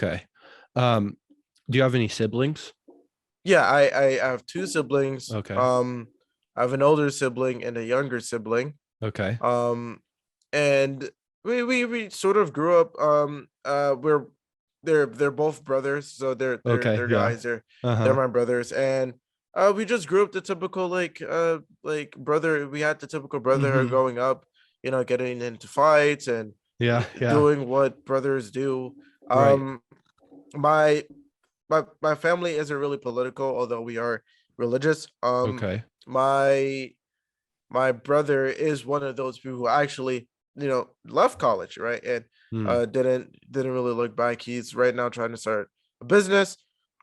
Okay. Um, do you have any siblings? Yeah, I have two siblings. Okay. I have an older sibling and a younger sibling. Okay. Um, and we sort of grew up. We're they're both brothers, so Okay. they're Yeah. guys. They're Uh-huh. my brothers, and we just grew up the typical like brother. We had the typical brotherhood Mm-hmm. growing up. Getting into fights and Yeah. Yeah. doing what brothers do. Right. Um, my my family isn't really political, although we are religious. Okay. My my brother is one of those people who actually, left college, right? And Hmm. didn't really look back. He's right now trying to start a business.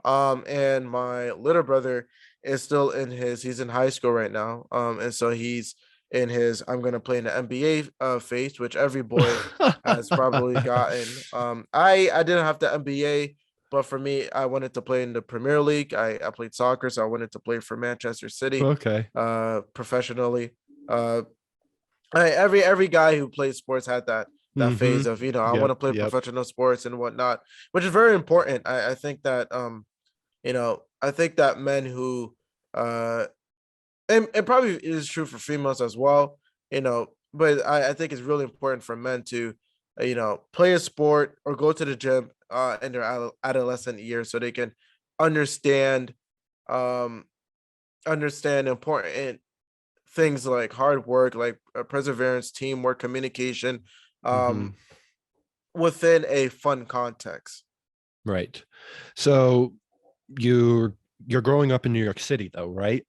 And my little brother is still he's in high school right now. And so he's in his I'm gonna play in the NBA phase, which every boy has probably gotten. I didn't have the NBA, but for me, I wanted to play in the Premier League. I played soccer, so I wanted to play for Manchester City Okay. professionally. uh every guy who plays sports had that Mm-hmm. phase of, I want Yep. to play Yep. professional sports and whatnot, which is very important. I think that I think that men who uh and probably is true for females as well, but I think it's really important for men to play a sport or go to the gym in their adolescent years, so they can understand um understand important things like hard work, like perseverance, teamwork, communication, Mm-hmm. um, within a fun context. Right. So you're you're growing up in New York City though, right?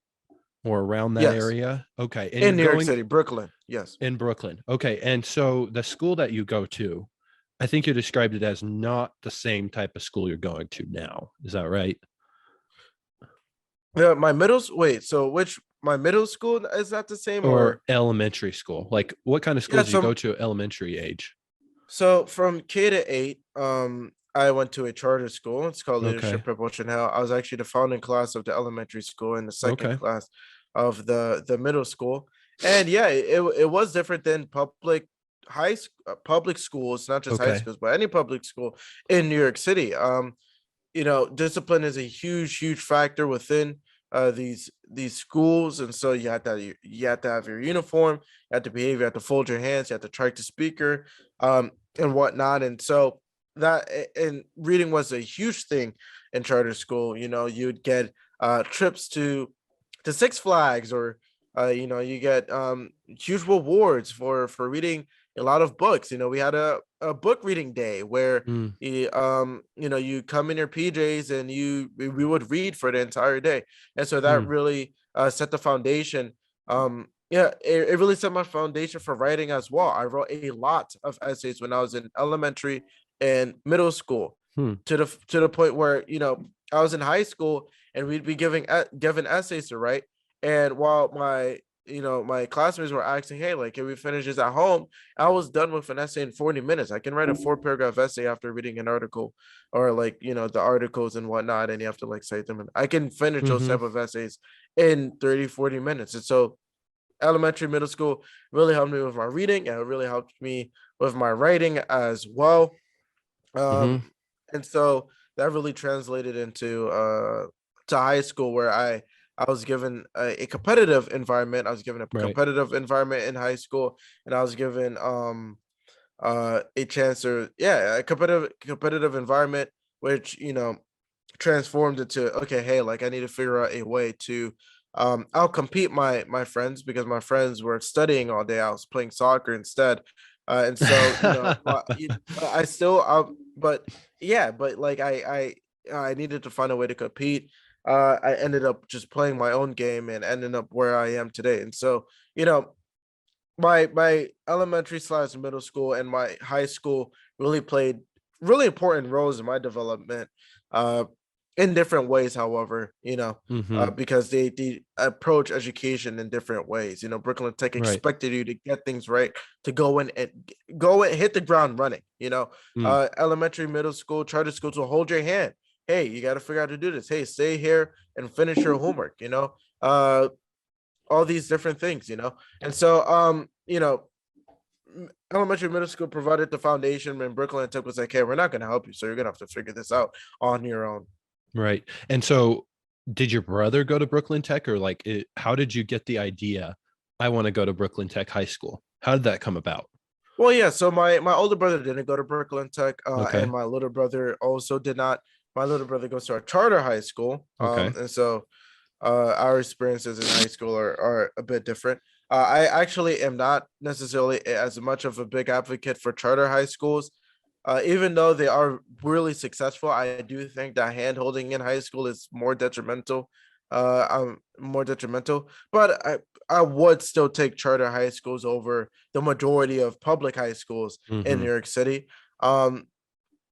Or around that Yes, area? Okay. And you're in New York going City, Brooklyn. Yes. in Brooklyn. Okay. And so the school that you go to, I think you described it as not the same type of school you're going to now. Is that right? Yeah, wait, so which my middle school is that the same Or or elementary school? Like what kind of yeah, schools do you go to elementary age? so from K to 8, I went to a charter school. It's called Okay. Leadership Promotion Hell. I was actually the founding class of the elementary school and the second Okay. class of the middle school. And yeah, it was different than public schools, not just high Okay. schools, but any public school in New York City. Discipline is a huge factor within these schools, and so you have to have your uniform, you have to behave, you have to fold your hands, you have to track the speaker, and whatnot. And so and reading was a huge thing in charter school. You'd get trips to Six Flags, or you get huge rewards for reading a lot of books. We had a book reading day where Mm, you come in your PJs and we would read for the entire day. And so that mm. really set the foundation. Yeah, it really set my foundation for writing as well. I wrote a lot of essays when I was in elementary and middle school, Hmm. to the point where I was in high school and we'd be given essays to write. And while my classmates were asking, hey, like, can we finish this at home? I was done with an essay in 40 minutes. I can write a 4 paragraph essay after reading an article, or like, the articles and whatnot, and you have to like cite them. And I can finish those Mm-hmm. type of essays in 30-40 minutes. And so elementary, middle school really helped me with my reading, and it really helped me with my writing as well. Mm-hmm. And so that really translated into to high school, where I was given a competitive environment. I was given a Right. competitive environment in high school, and I was given a chance to, yeah, a competitive environment, which transformed into, okay, hey, like, I need to figure out a way to outcompete my friends, because my friends were studying all day. I was playing soccer instead. And so, I still but yeah, but like, I needed to find a way to compete. I ended up just playing my own game and ended up where I am today. And so, you know my elementary slash middle school and my high school really played really important roles in my development, uh in different ways. However, Mm-hmm. because they approach education in different ways. Brooklyn Tech Right. expected you to get things right, to go and hit the ground running. Mm. Elementary, middle school, charter schools will hold your hand. Hey, you got to figure out how to do this. Hey, stay here and finish your homework. Uh all these different things. And so, elementary, middle school provided the foundation, and Brooklyn Tech was like, hey, we're not going to help you, so you're going to have to figure this out on your own. Right. And so did your brother go to Brooklyn Tech, or like how did you get the idea I want to go to Brooklyn Tech High School? How did that come about? Well, yeah. So my older brother didn't go to Brooklyn Tech, and Okay. my little brother also did not. My little brother goes to a charter high school, Okay. and so our experiences in high school are a bit different. I actually am not necessarily as much of a big advocate for charter high schools. Even though they are really successful, I do think that hand holding in high school is more detrimental. More detrimental. But I would still take charter high schools over the majority of public high schools in New Mm-hmm. York City. Um,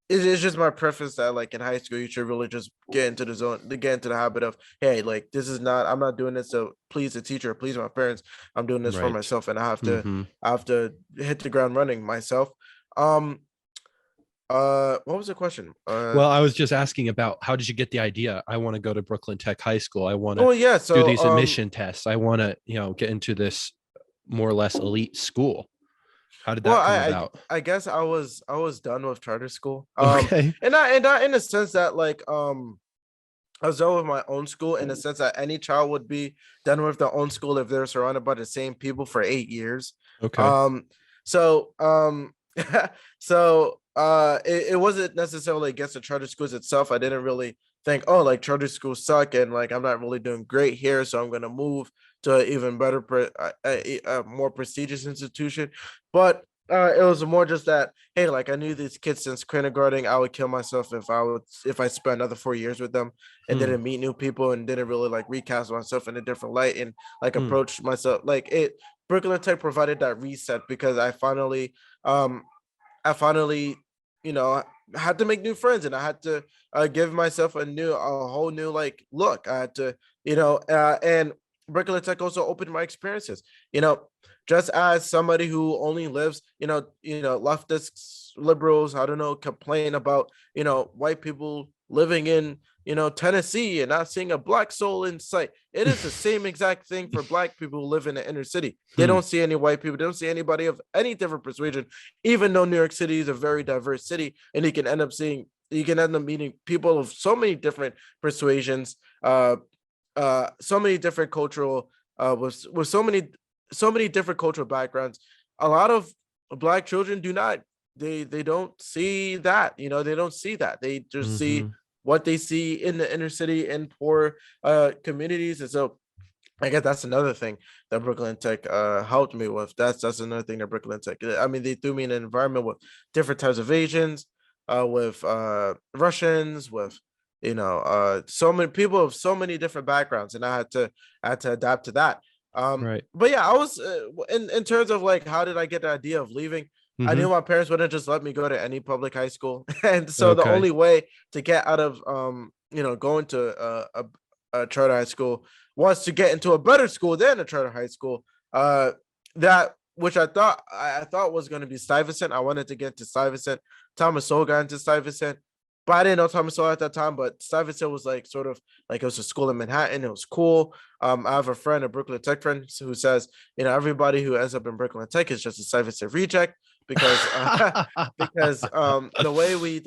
it's just my preference that like in high school you should really just get into the zone, to get into the habit of, hey, like this is not, I'm not doing this to please the teacher or please my parents. I'm doing this for Right. myself, and Mm-hmm. I have to hit the ground running myself. Um, what was the question? Well, I was just asking about how did you get the idea? I want to go to Brooklyn Tech High School. I want to Oh yeah, do so these admission tests. I want to, get into this more or less elite school. How did well, that come about? I guess I was done with charter school. Okay. And not in a sense that like I was done with my own school in the sense that any child would be done with their own school if they're surrounded by the same people for 8 years. Okay. Um, so it wasn't necessarily against the charter schools itself. I didn't really think, oh, like charter schools suck and like I'm not really doing great here, so I'm gonna move to an even better, a more prestigious institution. But it was more just that, hey, like I knew these kids since kindergarten. I would kill myself if I spent another 4 years with them and Hmm. didn't meet new people and didn't really like recast myself in a different light and like Hmm. approach myself like it. Brooklyn Tech provided that reset because um I finally, you know, had to make new friends and I had to give myself a whole new like look. I had to, and Brooklyn Tech also opened my experiences. You know, just as somebody who only lives, leftists, liberals, I don't know, complain about, white people living in, Tennessee and not seeing a black soul in sight. It is the same exact thing for black people who live in the inner city. They Hmm. don't see any white people, they don't see anybody of any different persuasion, even though New York City is a very diverse city, and you can end up meeting people of so many different persuasions, so many different cultural, with so many different cultural backgrounds. A lot of black children do not, they don't see that, they don't see that. They just see Mm-hmm. what they see in the inner city and poor communities. And so I guess that's another thing that Brooklyn Tech helped me with. That's another thing that Brooklyn Tech. I mean, they threw me in an environment with different types of Asians, with Russians, with so many people of so many different backgrounds, and I had to adapt to that. Right. But yeah, I was in terms of like how did I get the idea of leaving? I Mm-hmm. knew my parents wouldn't just let me go to any public high school, and so the Okay. only way to get out of going to a charter high school was to get into a better school than a charter high school. That which I thought was going to be Stuyvesant. I wanted to get to Stuyvesant. Thomas Sowell got into Stuyvesant, but I didn't know Thomas Sowell at that time. But Stuyvesant was like sort of like it was a school in Manhattan. It was cool. I have a friend, a Brooklyn Tech friend, who says, everybody who ends up in Brooklyn Tech is just a Stuyvesant reject because because the way we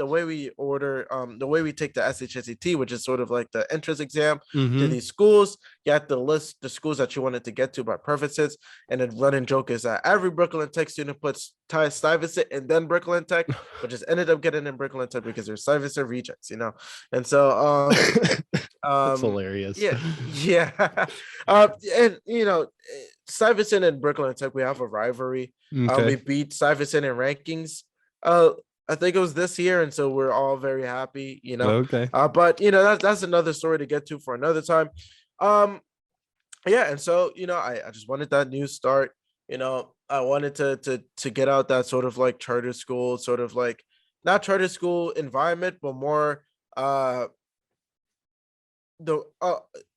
take the SHSET, which is sort of like the entrance exam to Mm-hmm. these schools, you have to list the schools that you wanted to get to by preferences. And the running joke is that every Brooklyn Tech student puts Stuyvesant and then Brooklyn Tech, but just ended up getting in Brooklyn Tech because they're Stuyvesant rejects. And so That's um hilarious. yeah. And Stuyvesant and Brooklyn Tech, we have a rivalry. We Okay. beat Stuyvesant in rankings. Uh, I think it was this year, and so we're all very happy. Okay. But that's another story to get to for another time. Um, yeah, and so I just wanted that new start. I wanted to get out that sort of like charter school, sort of like not charter school environment, but more the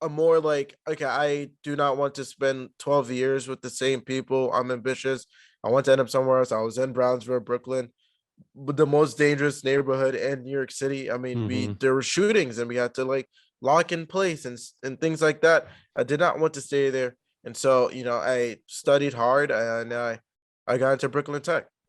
a more like, okay, I do not want to spend 12 years with the same people. I'm ambitious. I want to end up somewhere else. I was in Brownsville, Brooklyn, but the most dangerous neighborhood in New York City. I mean, Mm-hmm. we there were shootings and we had to like lock in place and things like that. I did not want to stay there. And so, I studied hard and I got into Brooklyn Tech.